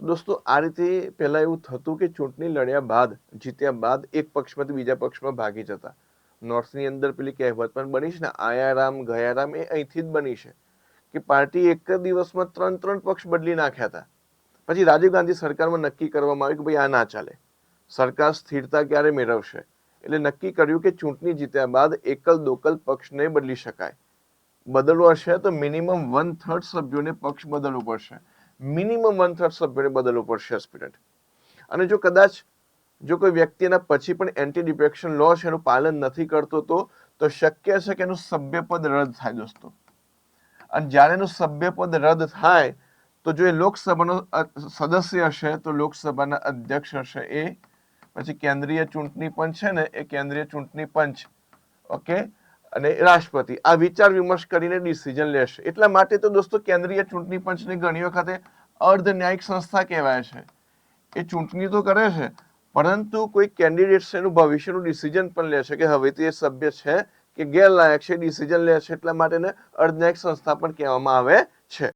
તો દોસ્તો આ રીતે પહેલા એવું થતું કે ચૂંટણી લડ્યા બાદ જીત્યા બાદ એક પક્ષમાંથી બીજા પક્ષમાં ભાગી જતા. નોર્થની અંદર પેલી કહેવત પણ બની છે ને, આયા રામ ગયા રામ, એ અહીંથી જ બની છે કે પાર્ટી એક જ દિવસમાં ત્રણ ત્રણ પક્ષ બદલી નાખ્યા હતા. પછી રાજીવ ગાંધી સરકારમાં નક્કી કરવામાં આવ્યું કે ભાઈ આ ના ચાલે, સરકાર સ્થિરતા ક્યારે મેળવશે, એટલે નક્કી કર્યું કે ચૂંટણી જીત્યા બાદ એકલ દોકલ પક્ષ નહીં બદલી શકાય. બદલવો હશે તો મિનિમમ 1/3 સભ્યોને પક્ષ બદલવું પડશે. મિનિમમ 1/3 સભ્યોને બદલવું પડશે એસ્પિરન્ટ. અને જો કદાચ જો કોઈ વ્યક્તિના પછી પણ એન્ટી ડિફેક્શન લો છે એનું પાલન નથી કરતો તો શક્ય છે કે એનું સભ્યપદ રદ થાય દોસ્તો. અને જ્યારે એનું સભ્યપદ રદ થાય તો જો એ લોકસભાનો સદસ્ય હશે તો લોકસભાના અધ્યક્ષ હશે એ, પછી કેન્દ્રીય ચૂંટણી પંચ છે ને એ કેન્દ્રીય ચૂંટણી પંચ, ઓકે, અને રાષ્ટ્રપતિ આ વિચાર વિમર્શ કરીને ડિસિઝન લેશે. એટલા માટે તો દોસ્તો કેન્દ્રીય ચૂંટણી પંચને ઘણી વખતે અર્ધ ન્યાયિક સંસ્થા કહેવાય છે. એ ચૂંટણી તો કરે છે પરંતુ કોઈ કેન્ડિડેટ એનું ભવિષ્યનું ડિસિઝન પણ લે છે કે હવે તે સભ્ય છે કે ગેરલાયક છે, ડિસિઝન લે છે. એટલા માટે અર્ધ ન્યાયિક સંસ્થા પણ કહેવામાં આવે છે.